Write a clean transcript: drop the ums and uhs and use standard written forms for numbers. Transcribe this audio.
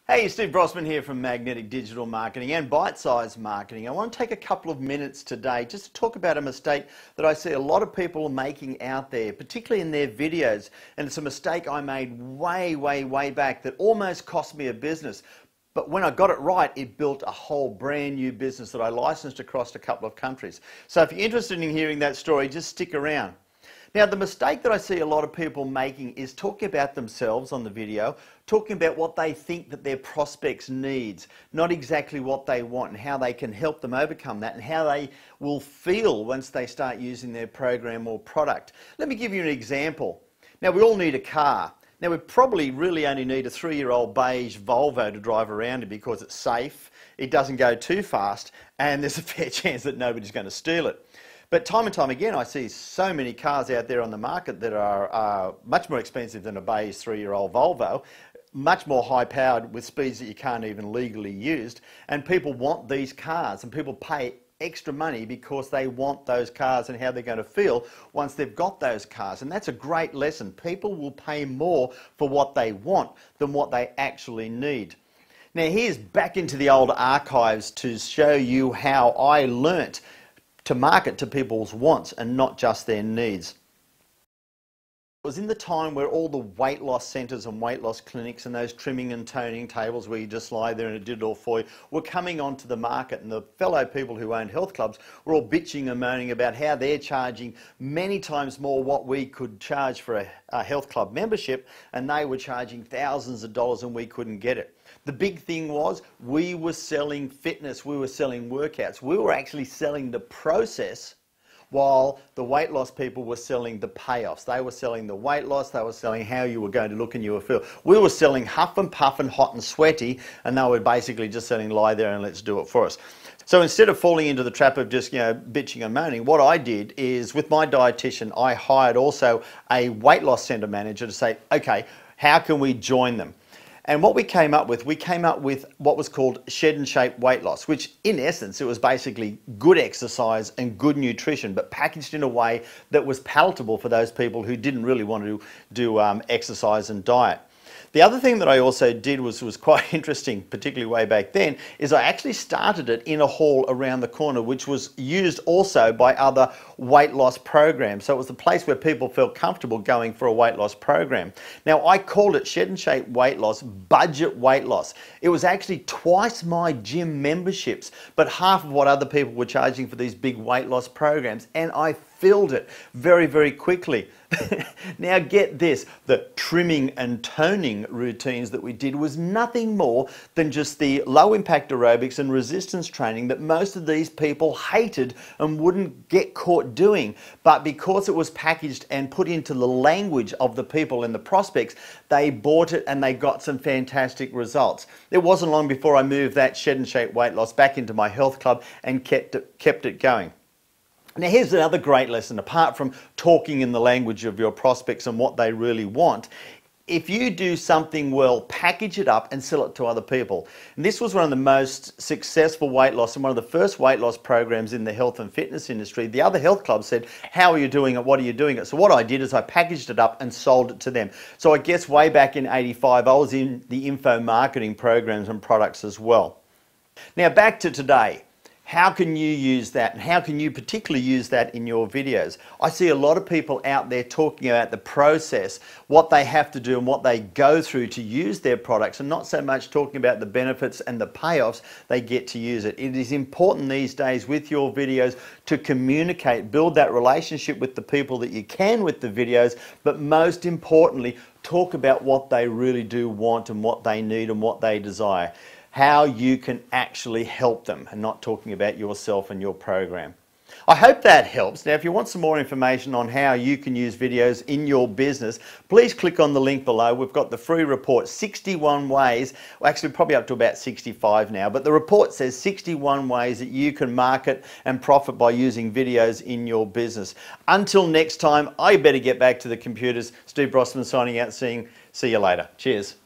Hey, Steve Brossman here from Magnetic Digital Marketing and Bite-Size Marketing. I want to take a couple of minutes today just to talk about a mistake that I see a lot of people making out there, particularly in their videos. And it's a mistake I made way back that almost cost me a business. But when I got it right, it built a whole brand new business that I licensed across a couple of countries. So if you're interested in hearing that story, just stick around. Now, the mistake that I see a lot of people making is talking about themselves on the video, talking about what they think that their prospects needs, not exactly what they want and how they can help them overcome that and how they will feel once they start using their program or product. Let me give you an example. Now, we all need a car. Now, we probably really only need a 3-year-old beige Volvo to drive around in because it's safe, it doesn't go too fast, and there's a fair chance that nobody's going to steal it. But time and time again, I see so many cars out there on the market that are much more expensive than a beige 3-year-old Volvo, much more high-powered with speeds that you can't even legally use. And people want these cars, and people pay extra money because they want those cars and how they're going to feel once they've got those cars. And that's a great lesson. People will pay more for what they want than what they actually need. Now, here's back into the old archives to show you how I learnt to market to people's wants and not just their needs. It was in the time where all the weight loss centres and weight loss clinics and those trimming and toning tables where you just lie there and it did it all for you were coming onto the market, and the fellow people who owned health clubs were all bitching and moaning about how they're charging many times more what we could charge for a health club membership, and they were charging thousands of dollars and we couldn't get it. The big thing was we were selling fitness, we were selling workouts, we were actually selling the process while the weight loss people were selling the payoffs. They were selling the weight loss, they were selling how you were going to look and you were feel. We were selling huff and puff and hot and sweaty, and they were basically just selling lie there and let's do it for us. So instead of falling into the trap of just, bitching and moaning, what I did is with my dietitian, I hired also a weight loss centre manager to say, okay, how can we join them? And what we came up with what was called Shed and Shape weight loss, which in essence, it was basically good exercise and good nutrition, but packaged in a way that was palatable for those people who didn't really want to do exercise and diet. The other thing that I also did was quite interesting, particularly way back then, is I actually started it in a hall around the corner, which was used also by other weight loss programs. So it was a place where people felt comfortable going for a weight loss program. Now, I called it Shed and Shape Weight Loss, Budget Weight Loss. It was actually twice my gym memberships, but half of what other people were charging for these big weight loss programs, and I filled it very quickly. Now get this, the trimming and toning routines that we did was nothing more than just the low impact aerobics and resistance training that most of these people hated and wouldn't get caught doing. But because it was packaged and put into the language of the people and the prospects, they bought it and they got some fantastic results. It wasn't long before I moved that Shed and Shape weight loss back into my health club and kept it going. Now, here's another great lesson. Apart from talking in the language of your prospects and what they really want, if you do something well, package it up and sell it to other people. And this was one of the most successful weight loss and one of the first weight loss programs in the health and fitness industry. The other health clubs said, how are you doing it? What are you doing it? So what I did is I packaged it up and sold it to them. So I guess way back in '85, I was in the info marketing programs and products as well. Now back to today. How can you use that, and how can you particularly use that in your videos? I see a lot of people out there talking about the process, what they have to do and what they go through to use their products, and not so much talking about the benefits and the payoffs they get to use it. It is important these days with your videos to communicate, build that relationship with the people that you can with the videos, but most importantly, talk about what they really do want and what they need and what they desire. How you can actually help them, and not talking about yourself and your program. I hope that helps. Now, if you want some more information on how you can use videos in your business, please click on the link below. We've got the free report, 61 ways, well, actually probably up to about 65 now, but the report says 61 ways that you can market and profit by using videos in your business. Until next time, I better get back to the computers. Steve Brossman signing out, see you later. Cheers.